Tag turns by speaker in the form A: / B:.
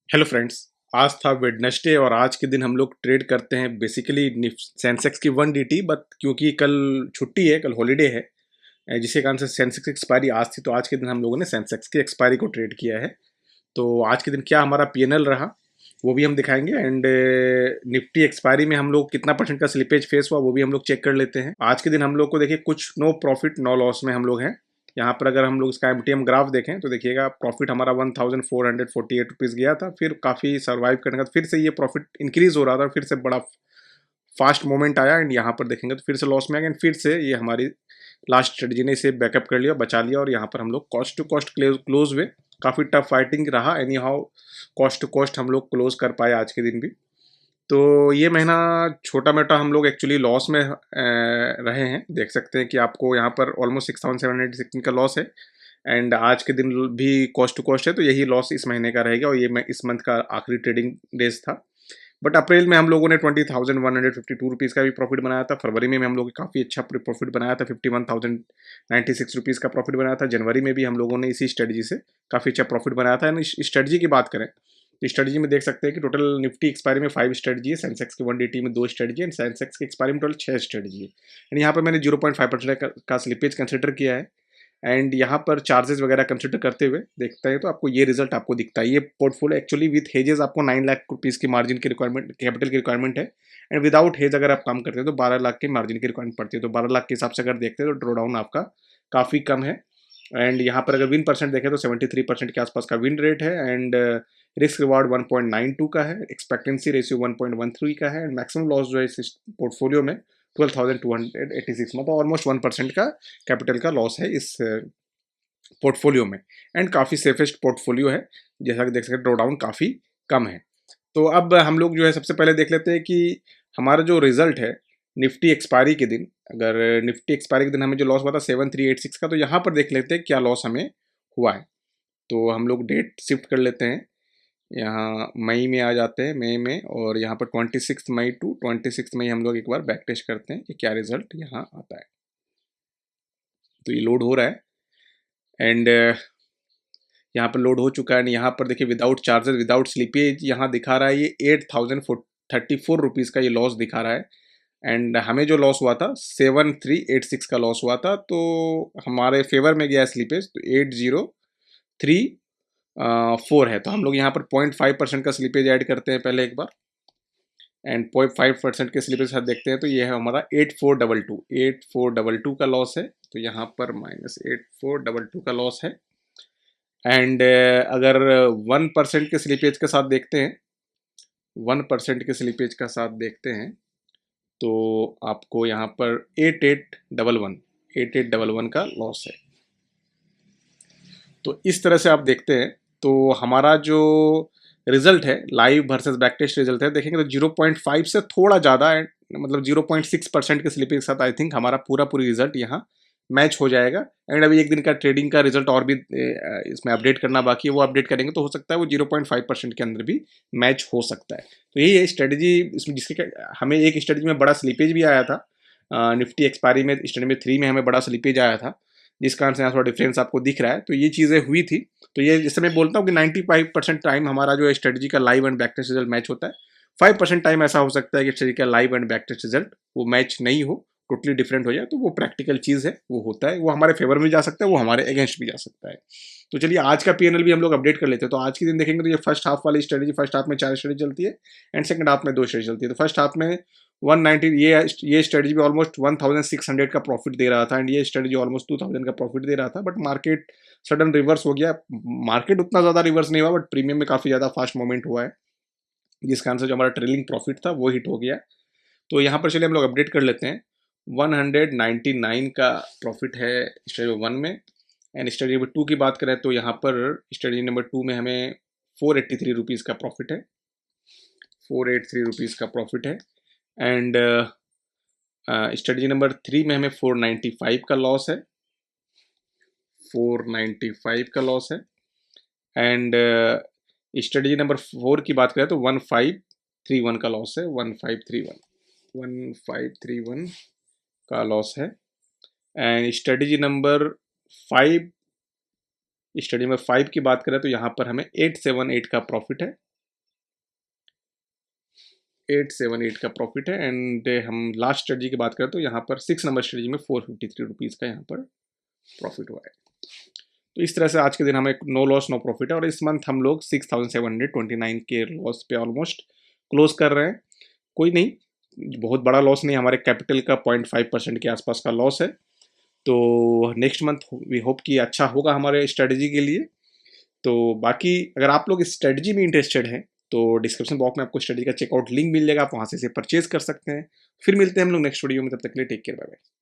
A: Hello friends. आज था Wednesday और आज के दिन हम लोग ट्रेड करते हैं बेसिकली सेंसेक्स की 1DT। बट क्योंकि कल छुट्टी है, कल हॉलीडे है, जिसके कारण से सेंसेक्स की एक्सपायरी आज थी, तो आज के दिन हम लोगों ने सेंसेक्स की एक्सपायरी को ट्रेड किया है। तो आज के दिन क्या हमारा पीएनएल रहा वो भी हम दिखाएंगे, एंड निफ्टी एक्सपायरी में हम लोग कितना परसेंट का स्लिपेज फेस हुआ वो भी हम लोग चेक कर लेते हैं। आज के दिन हम लोग को देखिए कुछ नो प्रॉफिट नो लॉस में हम लोग हैं। यहाँ पर अगर हम लोग इसका एमटीएम ग्राफ देखें तो देखिएगा प्रॉफिट हमारा 1448 रुपीज़ गया था, फिर काफ़ी सर्वाइव करने के बाद फिर से ये प्रॉफिट इंक्रीज हो रहा था, फिर से बड़ा फास्ट मोमेंट आया एंड यहाँ पर देखेंगे तो फिर से लॉस में आ गया एंड फिर से ये हमारी लास्ट स्ट्रेटजी ने इसे बैकअप कर लिया, बचा लिया और यहाँ पर हम लोग कॉस्ट टू कॉस्ट क्लोज हुए। काफ़ी टफ फाइटिंग रहा, anyhow cost to cost हम लोग क्लोज कर पाए आज के दिन भी। तो ये महीना छोटा मोटा हम लोग एक्चुअली लॉस में रहे हैं। देख सकते हैं कि आपको यहाँ पर ऑलमोस्ट 6716 का लॉस है एंड आज के दिन भी कॉस्ट टू कॉस्ट है, तो यही लॉस इस महीने का रहेगा और ये इस मंथ का आखिरी ट्रेडिंग डेज था। बट अप्रैल में हम लोगों ने 20,152 रुपीज़ का भी प्रॉफिट बनाया था। फरवरी में हम लोगों ने काफ़ी अच्छा प्रॉफिट बनाया था, 51,096 रुपीज़ का प्रॉफिट बनाया था। जनवरी में भी हम लोगों ने इसी स्ट्रेटजी से काफ़ी अच्छा प्रॉफिट बनाया था। एंड इस स्ट्रेटजी की बात करें तो स्ट्रेटजी में देख सकते हैं कि टोटल निफ्टी एक्सपायरी में 5 स्ट्रेटजी है, सेंसेक्स की 1DT में 2 स्ट्रेटजी एंड सेंसेक्स की एक्सपायरी में टोटल 6 स्ट्रेटजी है। एंड यहाँ पर मैंने 0.5% का स्लिपेज कंसिडर किया है एंड यहाँ पर चार्जेस वगैरह कंसिडर करते हुए देखते हैं तो आपको ये रिजल्ट आपको दिखता है। ये पोर्टफोलियो एक्चुअली विथ हेजेस आपको 9 लाख रुपीज़ की मार्जिन की रिक्वायरमेंट, कैपिटल की रिक्वायरमेंट है एंड विदाउट हेज अगर आप काम करते हैं तो 12 लाख की मार्जिन की रिक्वायरमेंट पड़ती है। तो 12 लाख के हिसाब से अगर देखते हैं तो ड्रॉ डाउन आपका काफ़ी कम है। एंड यहाँ पर अगर विन परसेंट देखें तो 73% के आसपास का विन रेट है एंड रिस्क रिवार्ड 1.92 का है, एक्सपेक्टेंसी रेशियो 1.13 का है एंड मैक्सिमम लॉस जो है इस पोर्टफोलियो में 12,286, मतलब ऑलमोस्ट 1% का कैपिटल का लॉस है इस पोर्टफोलियो में एंड काफ़ी सेफेस्ट पोर्टफोलियो है। जैसा कि देख सकते हैं ड्रॉ डाउन काफ़ी कम है। तो अब हम लोग जो है सबसे पहले देख लेते हैं कि हमारा जो रिजल्ट है निफ्टी एक्सपायरी के दिन, अगर निफ्टी एक्सपायरी के दिन हमें जो लॉस हुआ था 7386 का, तो यहाँ पर देख लेते हैं क्या लॉस हमें हुआ है। तो हम लोग डेट शिफ्ट कर लेते हैं, यहाँ मई में आ जाते हैं, मई में, और यहाँ पर 26 मई टू 26 मई हम लोग एक बार बैक टेस्ट करते हैं कि क्या रिजल्ट यहाँ आता है। तो ये लोड हो रहा है एंड यहाँ पर लोड हो चुका है एंड यहाँ पर देखिए विदाउट चार्जेस विदाउट स्लीपेज यहाँ दिखा रहा है ये 8,034 रुपीज़ का ये लॉस दिखा रहा है एंड हमें जो लॉस हुआ था 7386 का लॉस हुआ था, तो हमारे फेवर में गया स्लीपेज, तो 8034 है। तो हम लोग यहाँ पर 0.5% का स्लीपेज ऐड करते हैं पहले एक बार एंड 0.5% के स्लीपेज साथ देखते हैं तो ये है हमारा 8422 का लॉस है। तो यहाँ पर -8422 का लॉस है एंड अगर 1% के स्लीपेज के साथ देखते हैं, 1% के स्लीपेज का साथ देखते हैं तो आपको यहाँ पर 8811 का लॉस है। तो इस तरह से आप देखते हैं तो हमारा जो रिजल्ट है live versus back test result है, देखेंगे तो 0.5 से थोड़ा ज़्यादा है, मतलब 0.6% के स्लिपिंग के साथ आई थिंक हमारा पूरी रिजल्ट यहाँ मैच हो जाएगा। एंड अभी एक दिन का ट्रेडिंग का रिजल्ट और भी इसमें अपडेट करना बाकी है, वो अपडेट करेंगे तो हो सकता है वो 0.5% के अंदर भी मैच हो सकता है। तो यही है स्ट्रेटजी इसमें, जिसके हमें एक स्ट्रेटजी में बड़ा स्लिपेज भी आया था, निफ्टी एक्सपायरी में स्ट्रेटजी में 3 में हमें बड़ा स्लिपेज आया था, जिस कारण से यहाँ थोड़ा डिफरेंस आपको दिख रहा है। तो ये चीज़ें हुई थी। तो ये जैसे मैं बोलता हूँ कि 95% टाइम हमारा जो है स्ट्रेटजी का live and back test result match होता है। 5% टाइम ऐसा हो सकता है कि स्ट्रेटजी का live and back test result वो मैच नहीं हो, टोटली डिफरेंट हो जाए, तो वो प्रैक्टिकल चीज़ है, वो होता है, वो हमारे फेवर में जा सकता है, वो हमारे अगेंस्ट भी जा सकता है। तो चलिए आज का पीएनएल भी हम लोग अपडेट कर लेते हैं। तो आज के दिन देखेंगे तो ये फर्स्ट हाफ वाली स्ट्रेटजी, फर्स्ट हाफ में 4 स्ट्रेटजी चलती है एंड सेकंड हाफ में 2 स्ट्रेटजी चलती है। तो फर्स्ट हाफ में 190, ये स्ट्रेटजी भी ऑलमोस्ट 1600 का प्रॉफिट दे रहा था एंड ये स्ट्रेटजी ऑलमोस्ट 2000 का प्रॉफिट दे रहा था, बट मार्केट सडन रिवर्स हो गया। मार्केट उतना ज़्यादा रिवर्स नहीं हुआ बट प्रीमियम में काफ़ी ज़्यादा फास्ट मूवमेंट हुआ है, जिस कारण से जो हमारा ट्रेलिंग प्रॉफिट था वो हिट हो गया। तो यहाँ पर चलिए हम लोग अपडेट कर लेते हैं। 199 का प्रॉफिट है स्ट्रेटजी 1 में एंड स्ट्रेटजी नंबर 2 की बात करें तो यहाँ पर स्ट्रेटजी नंबर 2 में हमें 483 रुपीज़ का प्रॉफिट है, 483 रुपीज़ का प्रॉफिट है एंड स्ट्रेटजी नंबर 3 में हमें 495 का लॉस है, 495 का लॉस है एंड स्ट्रेटजी नंबर 4 की बात करें तो 1531 का लॉस है, 1531 का लॉस है एंड स्ट्रेटजी नंबर 5 की बात करें तो यहाँ पर हमें 878 का प्रॉफिट है, 878 का प्रॉफिट है। एंड हम लास्ट स्ट्रेटजी की बात करें तो यहाँ पर 6 नंबर स्ट्रेटजी में 453 रुपीज़ का यहाँ पर प्रॉफिट हुआ है। तो इस तरह से आज के दिन हमें नो लॉस नो प्रॉफिट है, और इस मंथ हम लोग 6729 के लॉस पे ऑलमोस्ट क्लोज कर रहे हैं। कोई नहीं, बहुत बड़ा लॉस नहीं, हमारे कैपिटल का 0.5% के आसपास का लॉस है। तो नेक्स्ट मंथ वी होप कि अच्छा होगा हमारे स्ट्रेटजी के लिए। तो बाकी अगर आप लोग इस स्ट्रेटजी में इंटरेस्टेड हैं तो डिस्क्रिप्शन बॉक्स में आपको स्ट्रेटजी का चेकआउट लिंक मिल जाएगा, आप वहाँ से इसे परचेज कर सकते हैं। फिर मिलते हैं हम लोग नेक्स्ट वीडियो में, तब तक के लिए टेक केयर, बाय बाय।